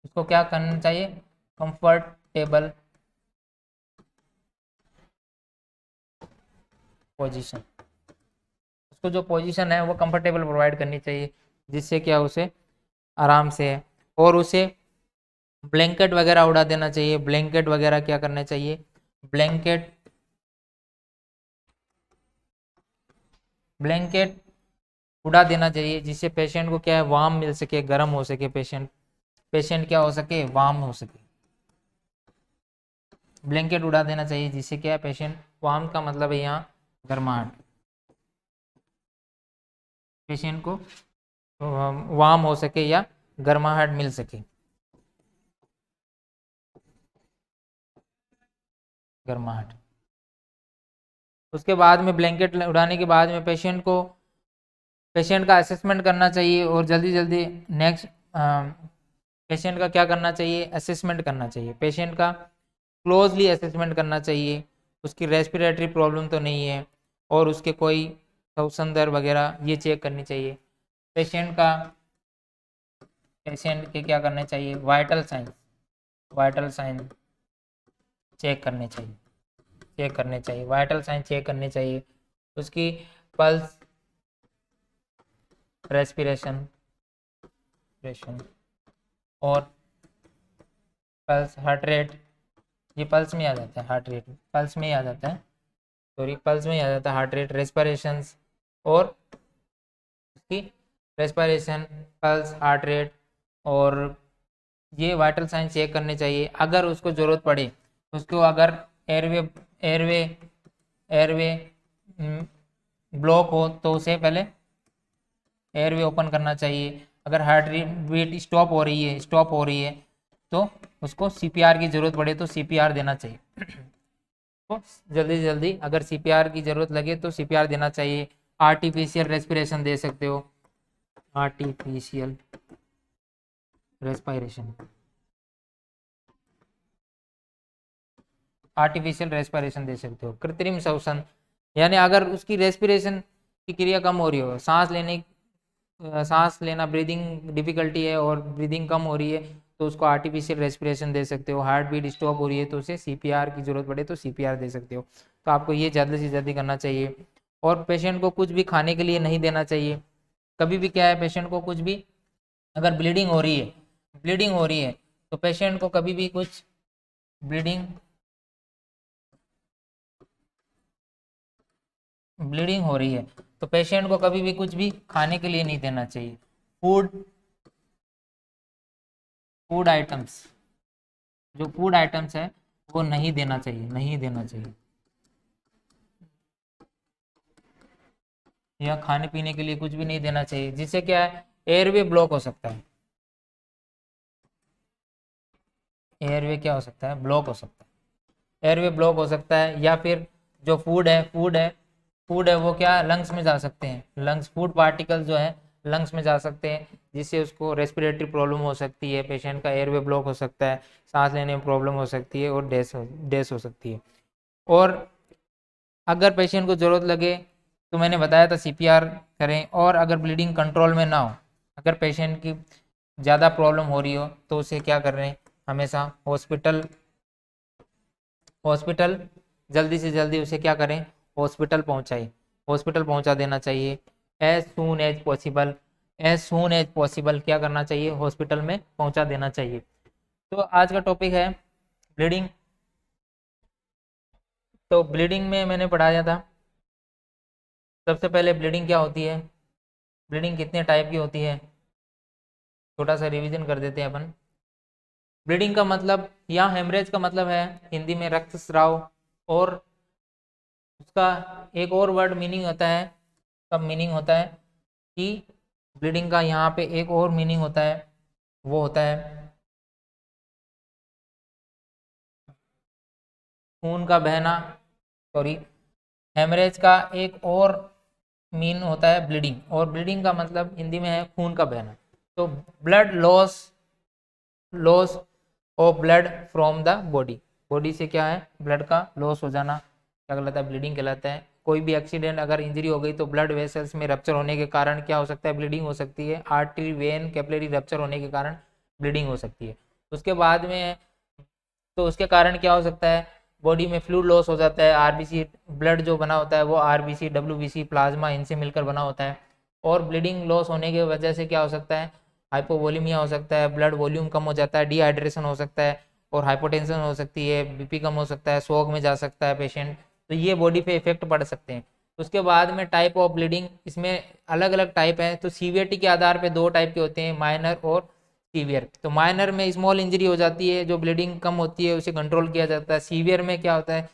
उसको क्या करना चाहिए, कंफर्टेबल पोजीशन, उसको जो पोजीशन है वो कंफर्टेबल प्रोवाइड करनी चाहिए, जिससे क्या उसे आराम से है। और उसे ब्लैंकेट वगैरह उड़ा देना चाहिए, ब्लैंकेट वगैरह क्या करना चाहिए, ब्लैंकेट ब्लैंकेट उड़ा देना चाहिए, जिससे पेशेंट को क्या है, वार्म मिल सके, गर्म हो सके, पेशेंट क्या हो सके, वार्म हो सके। ब्लैंकेट उड़ा देना चाहिए जिससे क्या है, पेशेंट, वार्म का मतलब है यहाँ गर्माहट, पेशेंट को वार्म हो सके या गर्माहट मिल सके, गर्माहट। उसके बाद में ब्लैंकेट उड़ाने के बाद में पेशेंट का असेसमेंट करना चाहिए और जल्दी जल्दी नेक्स्ट पेशेंट का क्या करना चाहिए, असेसमेंट करना चाहिए, पेशेंट का क्लोजली असेसमेंट करना चाहिए, उसकी रेस्पिरेटरी प्रॉब्लम तो नहीं है और उसके कोई श्वसन दर वगैरह ये चेक करनी चाहिए। पेशेंट के क्या करने चाहिए, vital sign vital sign check करने चाहिए। उसकी पल्स, रेस्पिरेशन और पल्स, हार्ट रेट, ये पल्स में आ जाता है, हार्ट रेट पल्स में ही आ जाता है, सॉरी पल्स में ही आ जाता है, हार्ट रेट, रेस्पिरेशंस और उसकी रेस्पिरेशन, पल्स, हार्ट रेट, और ये वाइटल साइन चेक करने चाहिए। अगर उसको ज़रूरत पड़े, उसको अगर एयरवे एयरवे एयरवे ब्लॉक हो तो उसे पहले एयरवे ओपन करना चाहिए। अगर हार्ट बीट स्टॉप हो रही है तो उसको सीपीआर की ज़रूरत पड़े तो सीपीआर देना चाहिए। तो जल्दी से जल्दी अगर सीपीआर की ज़रूरत लगे तो सीपीआर देना चाहिए। आर्टिफिशियल रेस्पिरेशन दे सकते हो, आर्टिफिशियल रेस्पिरेशन, आर्टिफिशियल रेस्पिरेशन दे सकते हो, कृत्रिम श्वसन, यानी अगर उसकी रेस्पिरेशन की क्रिया कम हो रही हो, सांस लेना ब्रीदिंग डिफिकल्टी है और ब्रीदिंग कम हो रही है, तो उसको आर्टिफिशियल रेस्पिरेशन दे सकते हो। हार्ट बीट स्टॉप हो रही है तो उसे सीपीआर की जरूरत पड़े तो सीपीआर दे सकते हो। तो आपको ये ज़्यादा से ज़्यादा करना चाहिए। और पेशेंट को कुछ भी खाने के लिए नहीं देना चाहिए। कभी भी क्या है, पेशेंट को कुछ भी, अगर ब्लीडिंग हो रही है तो पेशेंट को कभी भी कुछ ब्लीडिंग हो रही है तो पेशेंट को कभी भी कुछ भी खाने के लिए नहीं देना चाहिए। फूड फूड आइटम्स जो फूड आइटम्स है वो नहीं देना चाहिए, नहीं देना चाहिए। या खाने पीने के लिए कुछ भी नहीं देना चाहिए, जिससे क्या है, एयरवे ब्लॉक हो सकता है। एयरवे क्या हो सकता है, ब्लॉक हो सकता है। एयरवे ब्लॉक हो सकता है, या फिर जो फूड है वो क्या लंग्स में जा सकते हैं। लंग्स फूड पार्टिकल जो है लंग्स में जा सकते हैं, जिससे उसको रेस्पिरेटरी प्रॉब्लम हो सकती है, पेशेंट का एयरवे ब्लॉक हो सकता है, सांस लेने में प्रॉब्लम हो सकती है और डेथ हो सकती है। और अगर पेशेंट को ज़रूरत लगे तो मैंने बताया था सीपीआर करें। और अगर ब्लीडिंग कंट्रोल में ना हो, अगर पेशेंट की ज़्यादा प्रॉब्लम हो रही हो तो उसे क्या कर रहे हैं, हमेशा हॉस्पिटल जल्दी से जल्दी उसे क्या करें, हॉस्पिटल पहुंचा देना चाहिए। एज सून एज पॉसिबल क्या करना चाहिए, हॉस्पिटल में पहुंचा देना चाहिए। तो आज का टॉपिक है ब्लीडिंग। तो ब्लीडिंग में मैंने पढ़ाया था, सबसे पहले ब्लीडिंग क्या होती है, ब्लीडिंग कितने टाइप की होती है, छोटा सा रिवीजन कर देते हैं अपन। ब्लीडिंग का मतलब या हेमरेज का मतलब है हिंदी में रक्तस्राव। और उसका एक और वर्ड मीनिंग होता है, कब मीनिंग होता है कि ब्लीडिंग का यहाँ पे एक और मीनिंग होता है, वो होता है खून का बहना। सॉरी, हेमरेज का एक और मीन होता है ब्लीडिंग, और ब्लीडिंग का मतलब हिंदी में है खून का बहना। तो blood loss of blood from the body, body से क्या है, ब्लड का लॉस हो जाना क्या कहलाता है, ब्लीडिंग कहलाता है। कोई भी एक्सीडेंट अगर इंजरी हो गई तो ब्लड वेसल्स में रप्चर होने के कारण क्या हो सकता है, ब्लीडिंग हो सकती है। आर्टरी वेन कैपिलरी रप्चर होने के कारण ब्लीडिंग हो सकती है। उसके बाद में तो उसके कारण क्या हो सकता है, बॉडी में फ्लूइड लॉस हो जाता है। आरबीसी ब्लड जो बना होता है वो आरबीसी डब्ल्यूबीसी प्लाज्मा इनसे मिलकर बना होता है। और ब्लीडिंग लॉस होने की वजह से क्या हो सकता है, हाइपोवोलीमिया हो सकता है, ब्लड वॉल्यूम कम हो जाता है, डिहाइड्रेशन हो सकता है, और हाइपोटेंशन हो सकती है, बीपी कम हो सकता है, शॉक में जा सकता है पेशेंट। तो ये बॉडी पे इफेक्ट पड़ सकते हैं। उसके बाद में टाइप ऑफ ब्लीडिंग, इसमें अलग अलग टाइप है। तो सीवियरिटी के आधार पे दो टाइप के होते हैं, माइनर और सीवियर। तो माइनर में स्मॉल इंजरी हो जाती है, जो ब्लीडिंग कम होती है उसे कंट्रोल किया जाता है। सीवियर में क्या होता है,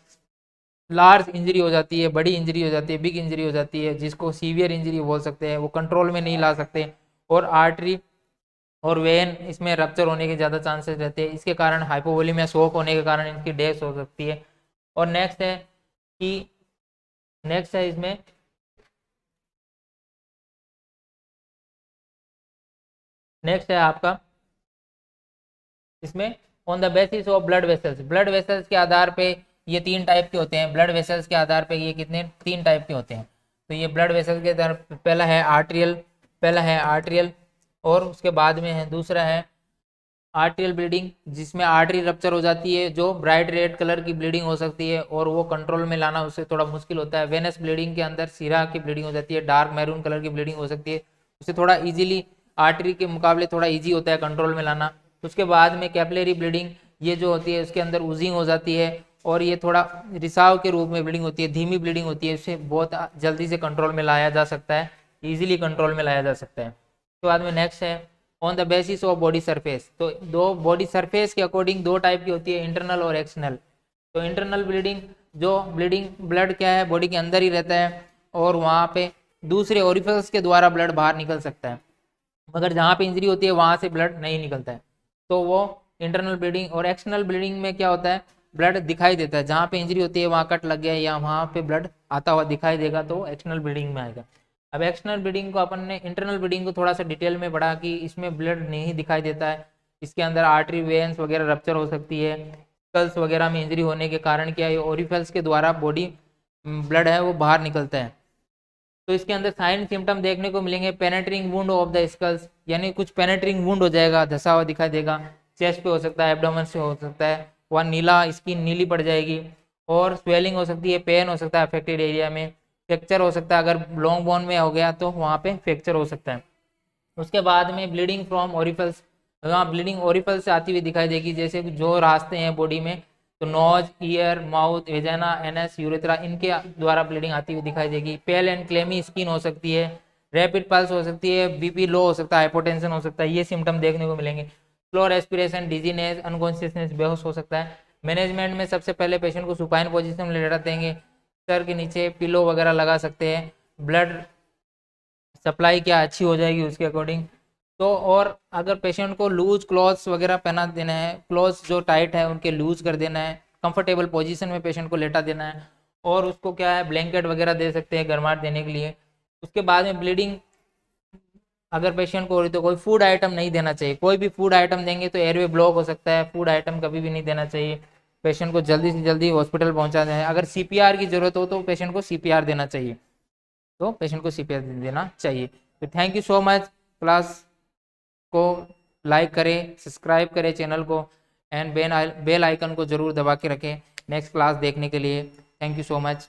लार्ज इंजरी हो जाती है, बड़ी इंजरी हो जाती है, बिग इंजरी हो जाती है, जिसको सीवियर इंजरी बोल सकते हैं, वो कंट्रोल में नहीं ला सकते। और आर्टरी और वेन इसमें रप्चर होने के ज़्यादा चांसेस रहते हैं, इसके कारण हाइपोवोलीमिया शॉक होने के कारण इनकी डेथ हो सकती है। और कि नेक्स्ट है इसमें नेक्स्ट है आपका इसमें on the basis of blood vessels के आधार पे ये तीन टाइप के होते हैं। ब्लड वेसल्स के आधार पे ये कितने तीन टाइप के होते हैं। तो ये ब्लड वेसल्स के आधार पहला है आर्ट्रियल और उसके बाद में है दूसरा है आर्ट्रियल ब्लीडिंग, जिसमें आर्टरी रप्चर हो जाती है, जो ब्राइट रेड कलर की ब्लीडिंग हो सकती है और वो कंट्रोल में लाना उससे थोड़ा मुश्किल होता है। वेनस ब्लीडिंग के अंदर सीरा की ब्लीडिंग हो जाती है, डार्क मैरून कलर की ब्लीडिंग हो सकती है, उसे थोड़ा इजीली आर्टरी के मुकाबले थोड़ा इजी होता है कंट्रोल में लाना। उसके बाद में कैपिलरी ब्लीडिंग, ये जो होती है उसके अंदर ऊजिंग हो जाती है और ये थोड़ा रिसाव के रूप में ब्लीडिंग होती है, धीमी ब्लीडिंग होती है, इसे बहुत जल्दी से कंट्रोल में लाया जा सकता है, ईजिली कंट्रोल में लाया जा सकता है। उसके बाद में नेक्स्ट है on the basis of body surface. तो दो बॉडी सरफेस के अकॉर्डिंग दो टाइप की होती है, इंटरनल और एक्सटर्नल। तो इंटरनल ब्लीडिंग, जो ब्लीडिंग ब्लड क्या है बॉडी के अंदर ही रहता है और वहाँ पे दूसरे ओरिफिस के द्वारा ब्लड बाहर निकल सकता है, मगर जहाँ पे इंजरी होती है वहाँ से ब्लड नहीं निकलता है, तो वो इंटरनल ब्लीडिंग। और एक्सटर्नल ब्लीडिंग में क्या होता है, ब्लड दिखाई देता है, जहाँ पे इंजरी होती है वहाँ कट लग गया या वहाँ पे ब्लड आता हुआ दिखाई देगा तो एक्सटर्नल ब्लीडिंग में आएगा। अब एक्सटर्नल ब्लीडिंग को अपन ने इंटरनल ब्लीडिंग को थोड़ा सा डिटेल में पढ़ा कि इसमें ब्लड नहीं दिखाई देता है, इसके अंदर आर्टरी वेन्स वगैरह रप्चर हो सकती है, स्कल्स वगैरह में इंजरी होने के कारण क्या है ओरिफेल्स के द्वारा बॉडी ब्लड है वो बाहर निकलता है। तो इसके अंदर साइन सिम्टम देखने को मिलेंगे। पेनेट्रिंग वुंड ऑफ द स्कल्स, यानी कुछ पेनेट्रिंग वुंड हो जाएगा, धसा हुआ दिखाई देगा, चेस्ट पे हो सकता है, एब्डोमेन से हो सकता है, वहाँ नीला स्किन नीली पड़ जाएगी, और स्वेलिंग हो सकती है, पेन हो सकता है अफेक्टेड एरिया में, फ्रैक्चर हो सकता है, अगर लॉन्ग बोन में हो गया तो वहाँ पे फ्रैक्चर हो सकता है। उसके बाद में ब्लीडिंग फ्रॉम ओरिफल्स, वहाँ ब्लीडिंग ओरिफल से आती हुई दिखाई देगी, जैसे जो रास्ते हैं बॉडी में, तो nose, ear, mouth, vagina, anus, urethra, इनके द्वारा ब्लीडिंग आती हुई दिखाई देगी। पेल एंड क्लेमी स्किन हो सकती है, रैपिड पल्स हो सकती है, बीपी लो हो सकता है, हाइपोटेंशन हो सकता है, ये सिम्टम देखने को मिलेंगे। स्लो रेस्पिरेशन, डिजीनेस, अनकॉन्शियसनेस, बेहोश हो सकता है। मैनेजमेंट में सबसे पहले पेशेंट को सुपाइन पोजीशन में लेटा देंगे, सर के नीचे पिलो वगैरह लगा सकते हैं, ब्लड सप्लाई क्या अच्छी हो जाएगी उसके अकॉर्डिंग। तो और अगर पेशेंट को लूज क्लॉथ्स वगैरह पहना देना है, क्लॉथ्स जो टाइट है उनके लूज कर देना है, कंफर्टेबल पोजीशन में पेशेंट को लेटा देना है, और उसको क्या है ब्लैंकेट वगैरह दे सकते हैं गर्माहट देने के लिए। उसके बाद में ब्लीडिंग अगर पेशेंट को हो रही तो कोई फूड आइटम नहीं देना चाहिए, कोई भी फूड आइटम देंगे तो एयरवे ब्लॉक हो सकता है, फूड आइटम कभी भी नहीं देना चाहिए। पेशेंट को जल्दी से जल्दी हॉस्पिटल पहुंचा देना है। अगर सीपीआर की जरूरत हो तो पेशेंट को सीपीआर देना चाहिए, तो पेशेंट को सीपीआर देना चाहिए। तो thank you so much. Class को लाइक करें, सब्सक्राइब करें चैनल को, एंड बेल आइकन को जरूर दबा के रखें नेक्स्ट क्लास देखने के लिए। Thank you so much.